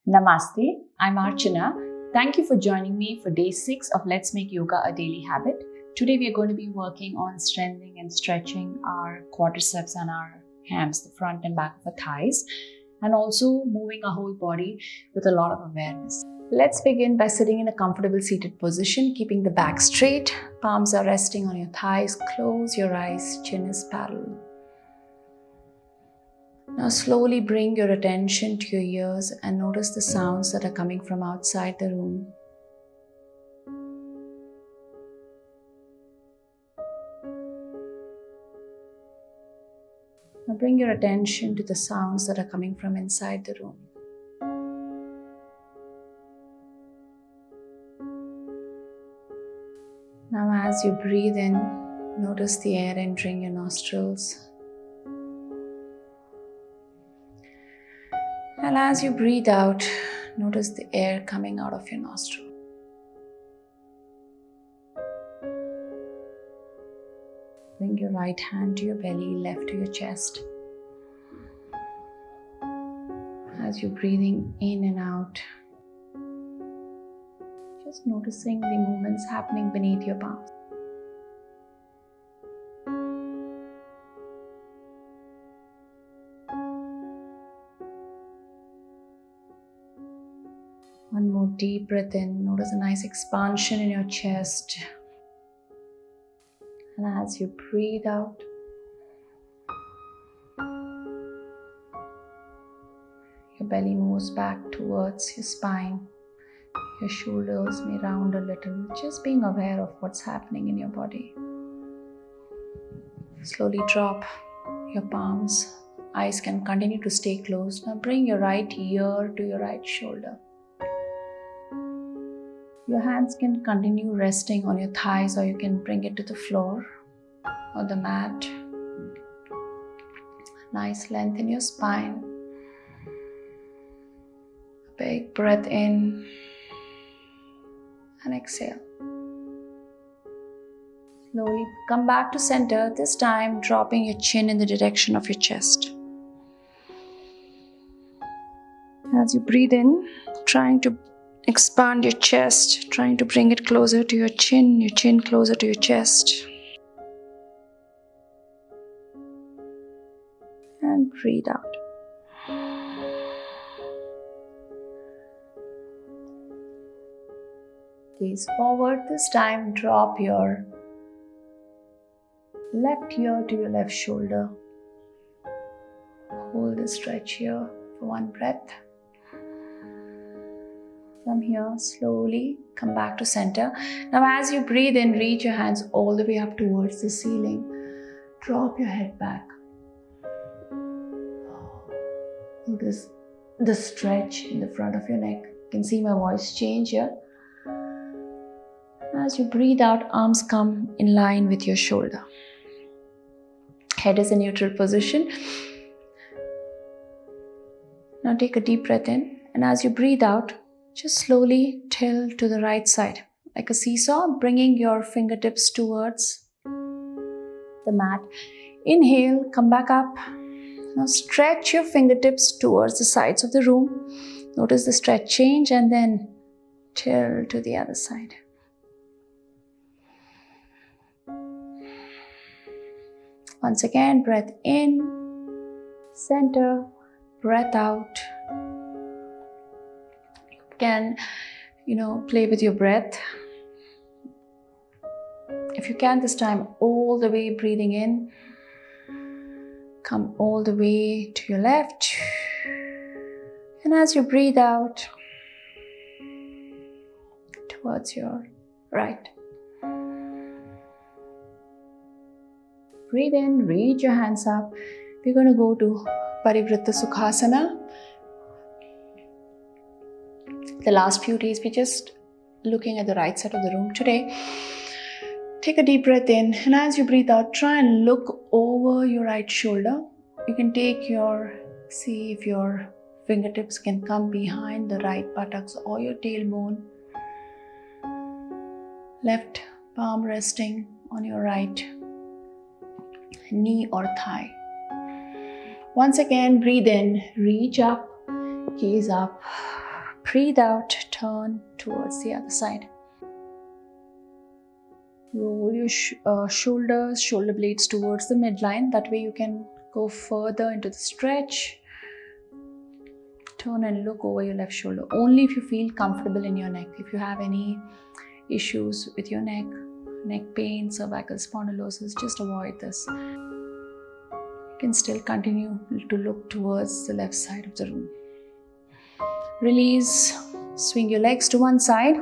Namaste, I'm Archana. Thank you for joining me for day 6 of Let's Make Yoga a Daily Habit. Today we are going to be working on strengthening and stretching our quadriceps and our hams, the front and back of our thighs, and also moving our whole body with a lot of awareness. Let's begin by sitting in a comfortable seated position, keeping the back straight. Palms are resting on your thighs. Close your eyes, chin is parallel. Now slowly bring your attention to your ears and notice the sounds that are coming from outside the room. Now bring your attention to the sounds that are coming from inside the room. Now as you breathe in, notice the air entering your nostrils. And as you breathe out, notice the air coming out of your nostril. Bring your right hand to your belly, left to your chest. As you're breathing in and out, just noticing the movements happening beneath your palms. One more deep breath in. Notice a nice expansion in your chest. And as you breathe out, your belly moves back towards your spine. Your shoulders may round a little, just being aware of what's happening in your body. Slowly drop your palms. Eyes can continue to stay closed. Now bring your right ear to your right shoulder. Your hands can continue resting on your thighs, or you can bring it to the floor or the mat. Nice length in your spine. Big breath in and exhale. Slowly come back to center, this time dropping your chin in the direction of your chest. As you breathe in, trying to expand your chest, trying to bring it closer to your chin closer to your chest. And breathe out. Gaze forward, this time drop your left ear to your left shoulder. Hold the stretch here for one breath. From here, slowly come back to center. Now as you breathe in, reach your hands all the way up towards the ceiling. Drop your head back. Notice the stretch in the front of your neck. You can see my voice change here. As you breathe out, arms come in line with your shoulder. Head is in neutral position. Now take a deep breath in, and as you breathe out, just slowly tilt to the right side, like a seesaw, bringing your fingertips towards the mat. Inhale, come back up. Now stretch your fingertips towards the sides of the room. Notice the stretch change and then tilt to the other side. Once again, breath in, center, breath out. Can play with your breath. If you can this time, all the way breathing in, come all the way to your left, and as you breathe out towards your right. Breathe in, reach your hands up. We're going to go to Parivritta Sukhasana. The last few days, we're just looking at the right side of the room. Today, take a deep breath in, and as you breathe out, try and look over your right shoulder. You can see if your fingertips can come behind the right buttocks or your tailbone. Left palm resting on your right knee or thigh. Once again, breathe in, reach up, gaze up. Breathe out, turn towards the other side. Roll your shoulders, shoulder blades towards the midline. That way you can go further into the stretch. Turn and look over your left shoulder. Only if you feel comfortable in your neck. If you have any issues with your neck pain, cervical spondylosis, just avoid this. You can still continue to look towards the left side of the room. Release. Swing your legs to one side.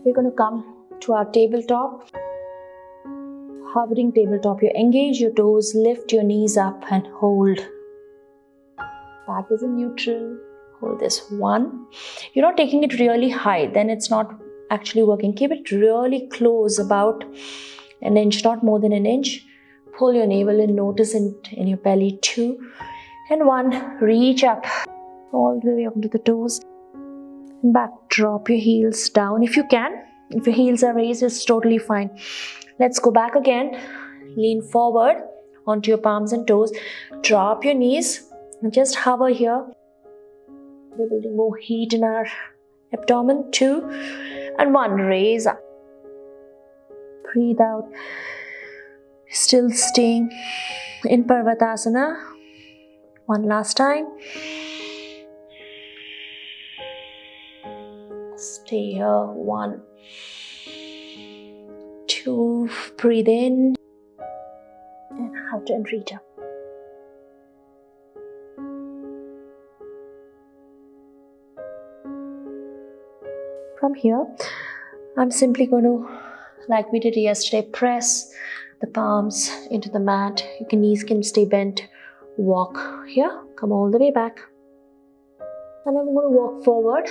We're going to come to our tabletop. Hovering tabletop. You engage your toes, lift your knees up and hold. Back is in neutral. Hold this. 1. You're not taking it really high, then it's not actually working. Keep it really close, about an inch, not more than an inch. Pull your navel in, notice it in your belly. 2 and 1. Reach up all the way up to the toes. And back. Drop your heels down if you can. If your heels are raised, it's totally fine. Let's go back again. Lean forward onto your palms and toes. Drop your knees and just hover here. We're building more heat in our abdomen. 2 and 1. Raise up. Breathe out. Still staying in Parvatasana. One last time. Stay here. 1, 2. Breathe in and out and reach up. From here, I'm simply going to, like we did yesterday, press the palms into the mat. Your knees can stay bent. Walk here. Come all the way back. And I'm going to walk forward.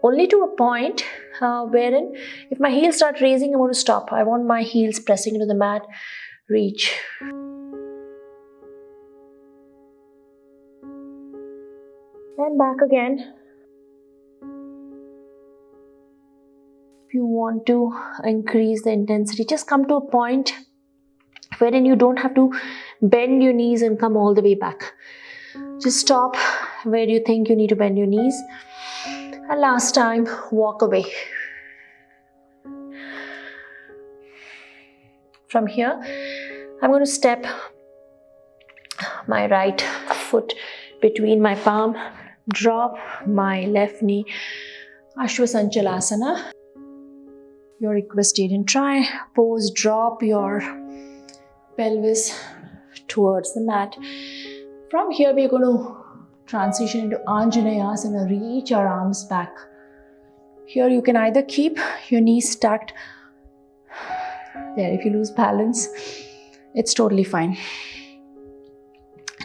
Only to a point wherein if my heels start raising, I'm going to stop. I want my heels pressing into the mat. Reach. And back again. If you want to increase the intensity, just come to a point wherein you don't have to bend your knees and come all the way back. Just stop where you think you need to bend your knees. And last time, walk away. From here, I'm going to step my right foot between my palm, drop my left knee, Ashwasanchalasana. Your equestrian try, pose, drop your pelvis towards the mat. From here, we're going to transition into Anjaneyasana. Reach our arms back. Here you can either keep your knees stacked. There, if you lose balance, it's totally fine.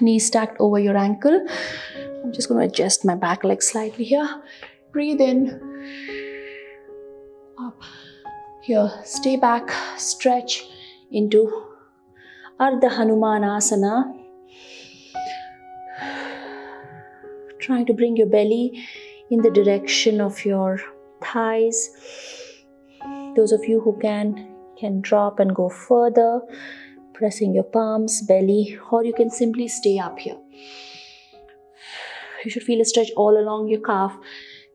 Knees stacked over your ankle. I'm just going to adjust my back leg slightly here. Breathe in. Up. Here, stay back. Stretch into Ardha Hanumanasana. Trying to bring your belly in the direction of your thighs. Those of you who can drop and go further, pressing your palms, belly, or you can simply stay up here. You should feel a stretch all along your calf,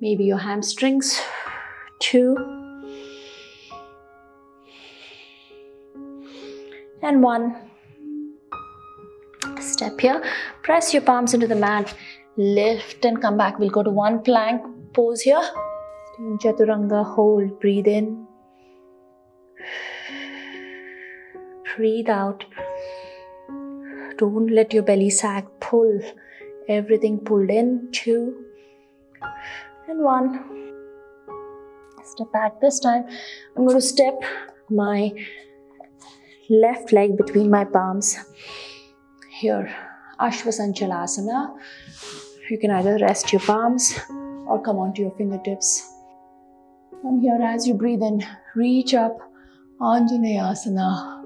maybe your hamstrings. 2 and 1. Step here, press your palms into the mat. Lift and come back. We'll go to one plank pose here. Stay in Chaturanga. Hold. Breathe in. Breathe out. Don't let your belly sag. Pull. Everything pulled in. 2 and 1. Step back. This time, I'm going to step my left leg between my palms. Here, Ashwasanchalasana. You can either rest your palms or come onto your fingertips. From here, as you breathe in, reach up, Anjaneyasana.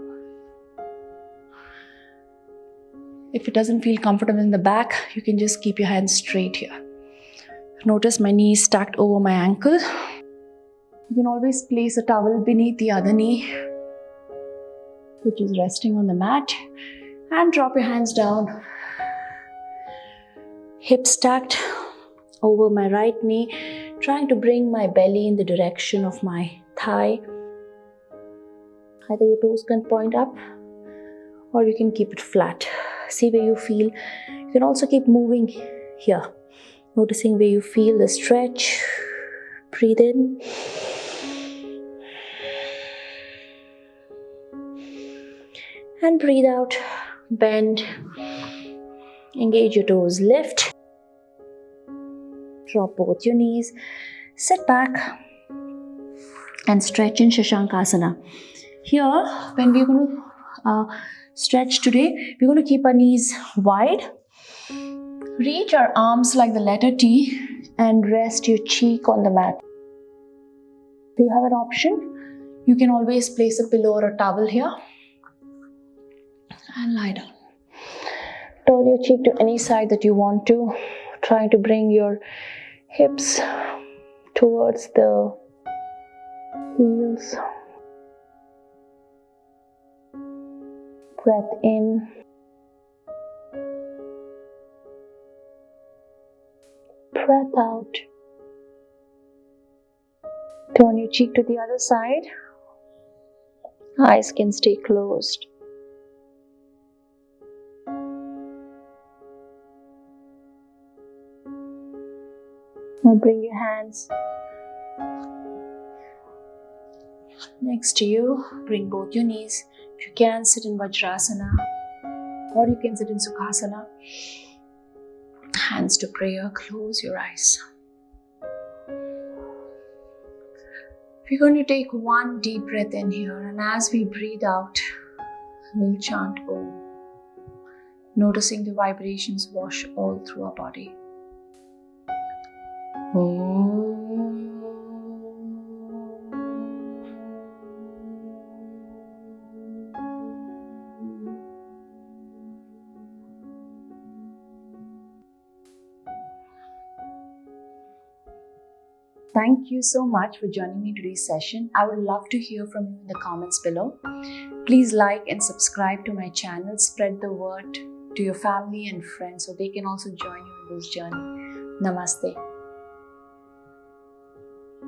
If it doesn't feel comfortable in the back, you can just keep your hands straight here. Notice my knees stacked over my ankle. You can always place a towel beneath the other knee, which is resting on the mat, and drop your hands down. Hips stacked over my right knee, trying to bring my belly in the direction of my thigh. Either your toes can point up or you can keep it flat. See where you feel. You can also keep moving here, noticing where you feel the stretch. Breathe in. And breathe out. Bend. Engage your toes. Lift. Drop both your knees. Sit back and stretch in Shashankasana. Here, when we're going to stretch today, we're going to keep our knees wide. Reach our arms like the letter T and rest your cheek on the mat. If you have an option, you can always place a pillow or a towel here and lie down. Turn your cheek to any side that you want to. Try to bring your hips towards the heels. Breath in. Breath out. Turn your cheek to the other side. Eyes can stay closed. Now bring your hands next to you. Bring both your knees. If you can, sit in Vajrasana or you can sit in Sukhasana. Hands to prayer. Close your eyes. We're going to take one deep breath in here, and as we breathe out, we'll chant Om, noticing the vibrations wash all through our body. Om. Thank you so much for joining me today's session. I would love to hear from you in the comments below. Please like and subscribe to my channel. Spread the word to your family and friends so they can also join you in this journey. Namaste.